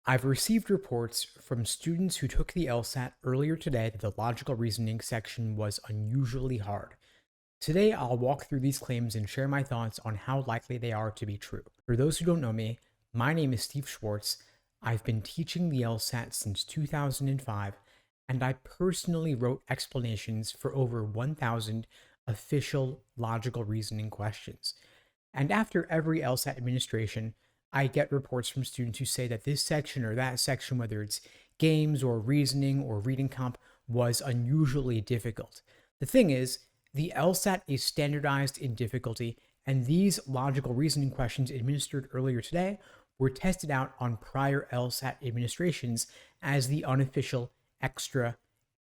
I've received reports from students who took the LSAT earlier today that the logical reasoning section was unusually hard. Today, I'll walk through these claims and share my thoughts on how likely they are to be true. For those who don't know me, my name is Steve Schwartz. I've been teaching the LSAT since 2005, and I personally wrote explanations for over 1,000 official logical reasoning questions. And after every LSAT administration, I get reports from students who say that this section or that section, whether it's games or reasoning or reading comp, was unusually difficult. The thing is, the LSAT is standardized in difficulty, and these logical reasoning questions administered earlier today were tested out on prior LSAT administrations as the unofficial extra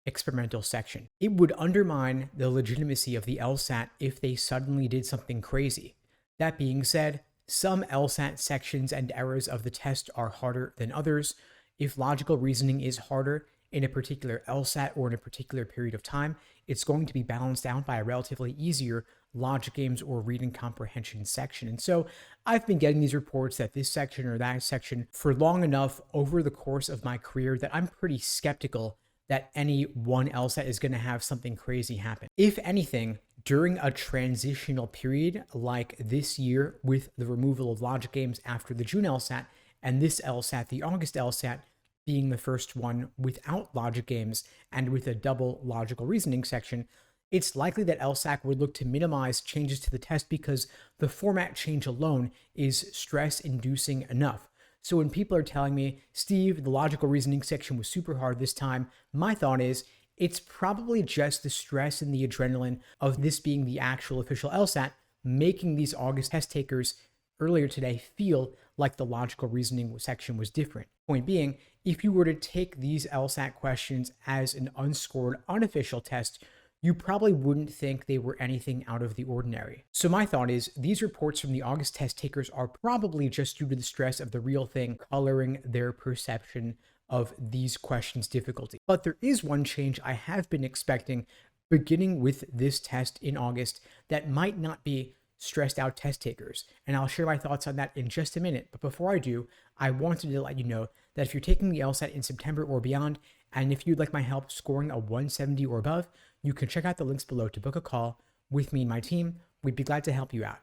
experimental section. It would undermine the legitimacy of the LSAT if they suddenly did something crazy. That being said, some LSAT sections and errors of the test are harder than others. If logical reasoning is harder in a particular LSAT or in a particular period of time, it's going to be balanced out by a relatively easier logic games or reading comprehension section. And so I've been getting these reports that this section or that section for long enough over the course of my career that I'm pretty skeptical that any one LSAT is going to have something crazy happen. If anything, during a transitional period like this year with the removal of logic games after the June LSAT and this LSAT, the August LSAT, being the first one without logic games and with a double logical reasoning section, it's likely that LSAC would look to minimize changes to the test because the format change alone is stress-inducing enough. So when people are telling me, Steve, the logical reasoning section was super hard this time, my thought is, it's probably just the stress and the adrenaline of this being the actual official LSAT, making these August test takers earlier today feel like the logical reasoning section was different. Point being, if you were to take these LSAT questions as an unscored unofficial test, you probably wouldn't think they were anything out of the ordinary. So my thought is, these reports from the August test takers are probably just due to the stress of the real thing coloring their perception of these questions' difficulty. But there is one change I have been expecting beginning with this test in August that might not be stressed out test takers. And I'll share my thoughts on that in just a minute. But before I do, I wanted to let you know that if you're taking the LSAT in September or beyond, and if you'd like my help scoring a 170 or above, you can check out the links below to book a call with me and my team. We'd be glad to help you out.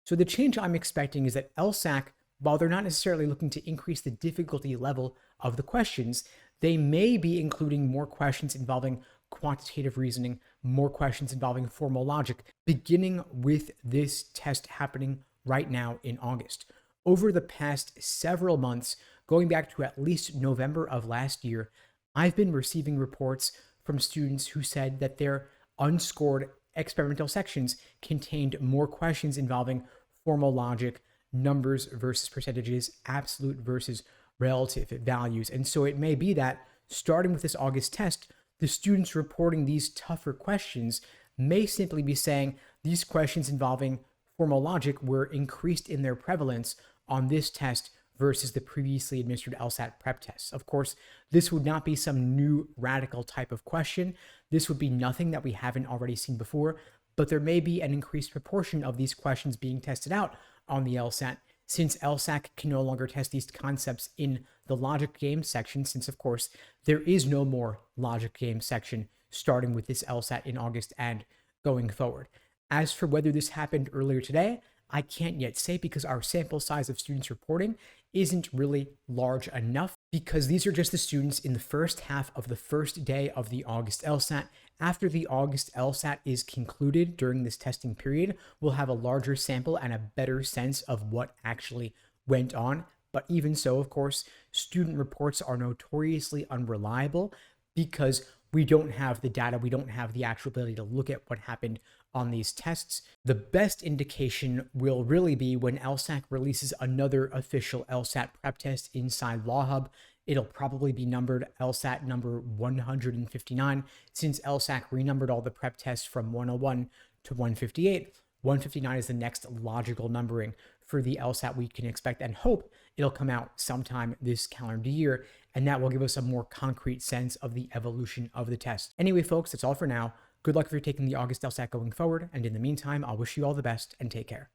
So the change I'm expecting is that LSAC, while they're not necessarily looking to increase the difficulty level of the questions, they may be including more questions involving quantitative reasoning, more questions involving formal logic, beginning with this test happening right now in August. Over the past several months, going back to at least November of last year, I've been receiving reports from students who said that their unscored experimental sections contained more questions involving formal logic, numbers versus percentages, absolute versus relative values. And so it may be that starting with this August test, the students reporting these tougher questions may simply be saying these questions involving formal logic were increased in their prevalence on this test versus the previously administered LSAT prep tests. Of course, this would not be some new radical type of question. This would be nothing that we haven't already seen before, but there may be an increased proportion of these questions being tested out on the LSAT, since LSAC can no longer test these concepts in the logic game section, since of course there is no more logic game section starting with this LSAT in August and going forward. As for whether this happened earlier today, I can't yet say because our sample size of students reporting isn't really large enough, because these are just the students in the first half of the first day of the August LSAT. After the August LSAT is concluded during this testing period, we'll have a larger sample and a better sense of what actually went on. But even so, of course, student reports are notoriously unreliable because we don't have the data, we don't have the actual ability to look at what happened on these tests. The best indication will really be when LSAC releases another official LSAT prep test inside LawHub. It'll probably be numbered LSAT number 159, since LSAC renumbered all the prep tests from 101 to 158. 159 is the next logical numbering for the LSAT we can expect and hope it'll come out sometime this calendar year, and that will give us a more concrete sense of the evolution of the test. Anyway, folks, that's all for now. Good luck if you're taking the August LSAT going forward, and in the meantime, I'll wish you all the best and take care.